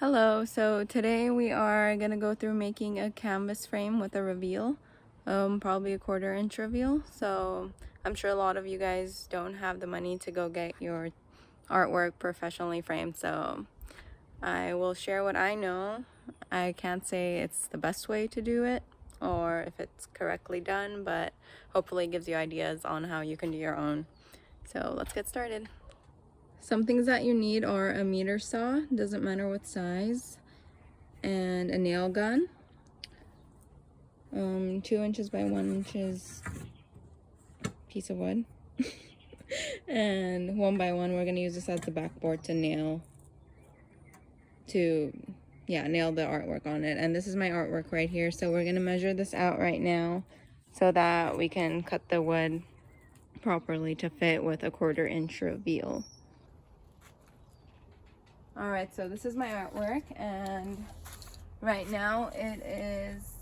Hello, so today we are going to go through making a canvas frame with a reveal, probably a 1/4 inch reveal. So I'm sure a lot of you guys don't have the money to go get your artwork professionally framed, so I will share what I know. I can't say it's the best way to do it or if it's correctly done, but hopefully it gives you ideas on how you can do your own. So let's get started. Some things that you need are a meter saw, doesn't matter what size, and a nail gun, 2 inches by 1 inches piece of wood, and 1 by 1 we're going to use this as the backboard to nail the artwork on it. And this is my artwork right here, so we're going to measure this out right now so that we can cut the wood properly to fit with a 1/4 inch reveal. Alright, so this is my artwork, and right now it is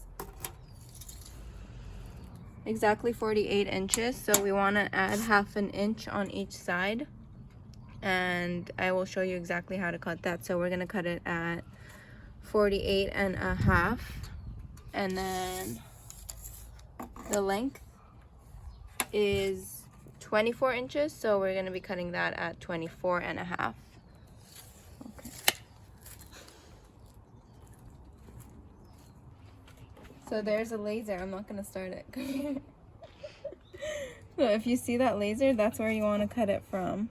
exactly 48 inches, so we want to add 1/2 inch on each side, and I will show you exactly how to cut that. So we're going to cut it at 48.5, and then the length is 24 inches, so we're going to be cutting that at 24.5. Okay. So there's a laser. I'm not going to start it. So if you see that laser, that's where you want to cut it from.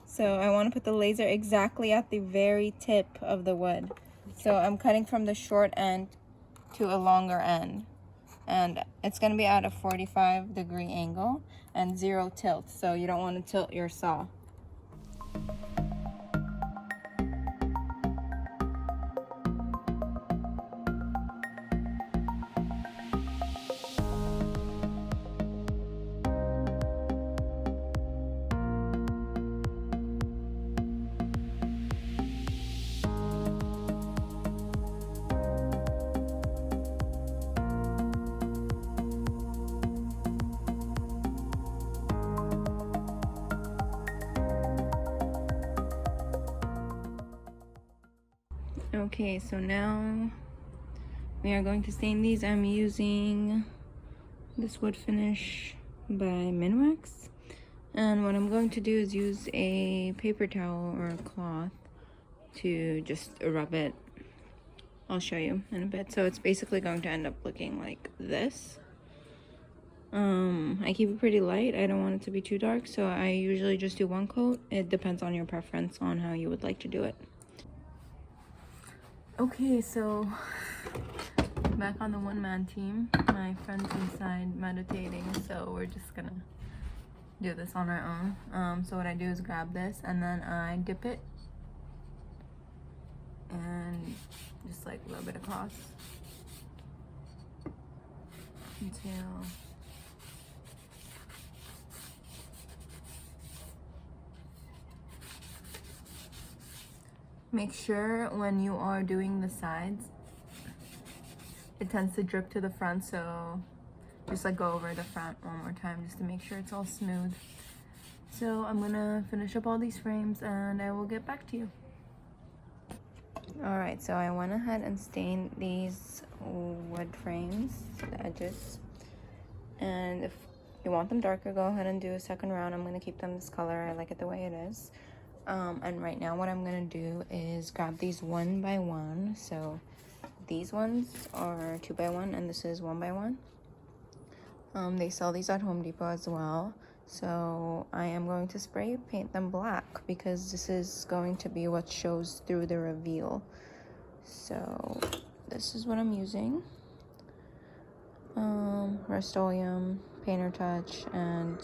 So I want to put the laser exactly at the very tip of the wood. So I'm cutting from the short end to a longer end. And it's going to be at a 45-degree angle and 0 tilt. So you don't want to tilt your saw. Okay, so now we are going to stain these. I'm using this wood finish by Minwax, and what I'm going to do is use a paper towel or a cloth to just rub it. I'll show you in a bit. So it's basically going to end up looking like this. I keep it pretty light. I don't want it to be too dark, so I usually just do 1 coat. It depends on your preference on how you would like to do it. Okay, so back on the one-man team. My friend's inside meditating, so we're just gonna do this on our own. So what I do is grab this and then I dip it and just like rub it across until make sure when you are doing the sides, it tends to drip to the front, so just like go over the front one more time just to make sure it's all smooth. So I'm gonna finish up all these frames and I will get back to you. Alright, so I went ahead and stained these wood frames, the edges, and if you want them darker, go ahead and do a second round. I'm going to keep them this color. I like it the way it is. And right now what I'm going to do is grab these 1 by 1. So these ones are 2 by 1 and this is 1 by 1. They sell these at Home Depot as well. So I am going to spray paint them black because this is going to be what shows through the reveal. So this is what I'm using. Rust-Oleum, Painter Touch, and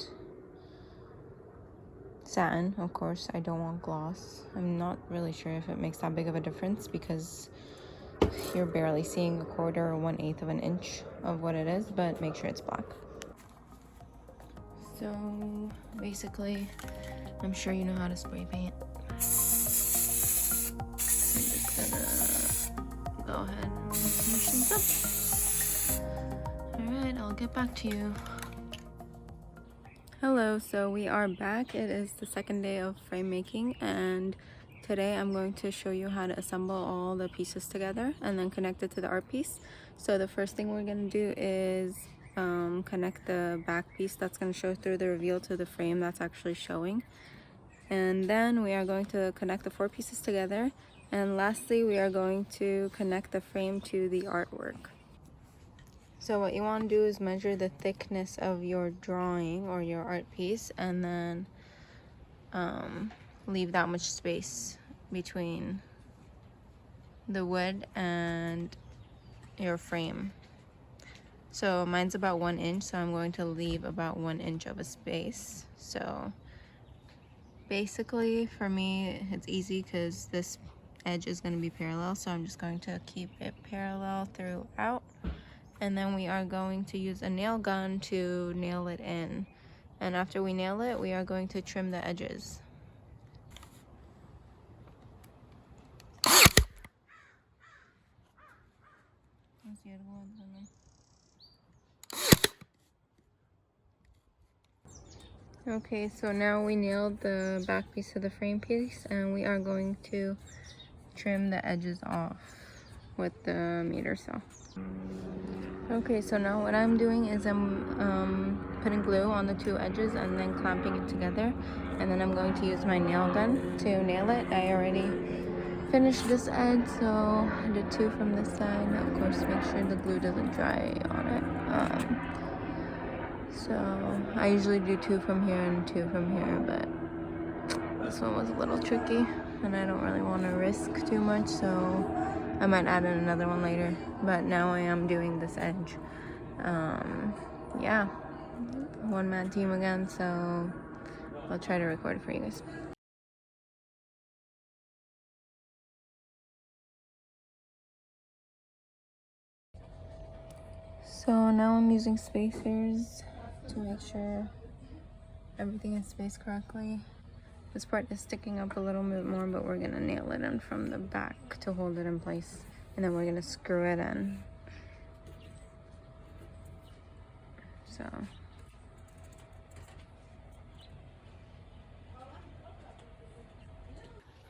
satin. Of course, I don't want gloss. I'm not really sure if it makes that big of a difference because you're barely seeing 1/4 or 1/8 of an inch of what it is, but make sure it's black. So basically, I'm sure you know how to spray paint. I'm just gonna go ahead and finish these up. Alright, I'll get back to you. Hello, so we are back. It is the second day of frame making, and Today I'm going to show you how to assemble all the pieces together and then connect it to the art piece. So the first thing we're going to do is connect the back piece that's going to show through the reveal to the frame that's actually showing. And then we are going to connect the 4 pieces together. And lastly, we are going to connect the frame to the artwork. So what you want to do is measure the thickness of your drawing or your art piece, and then leave that much space between the wood and your frame. So mine's about 1 inch, so I'm going to leave about 1 inch of a space. So basically for me it's easy because this edge is going to be parallel, so I'm just going to keep it parallel throughout, and then we are going to use a nail gun to nail it in. And after we nail it, we are going to trim the edges. Okay, so now we nailed the back piece of the frame piece, and we are going to trim the edges off with the meter saw. Okay, so now what I'm doing is I'm putting glue on the 2 edges and then clamping it together, and then I'm going to use my nail gun to nail it. I already finished this edge, so I did 2 from this side. Of course, make sure the glue doesn't dry on it. So I usually do 2 from here and 2 from here, but this one was a little tricky and I don't really want to risk too much, so I might add in another one later. But now I am doing this edge. Yeah, one-man team again, so I'll try to record it for you guys. So now I'm using spacers to make sure everything is spaced correctly. This part is sticking up a little bit more, but we're gonna nail it in from the back to hold it in place, and then we're gonna screw it in. So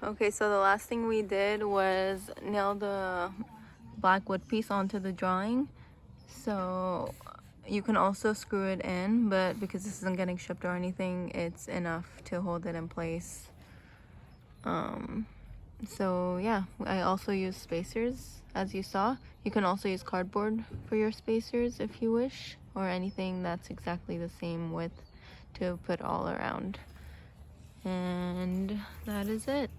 okay, so the last thing we did was nail the black wood piece onto the drawing. So you can also screw it in, but because this isn't getting shipped or anything, it's enough to hold it in place. So yeah, I also use spacers, as you saw. You can also use cardboard for your spacers if you wish, or anything that's exactly the same width to put all around. And that is it.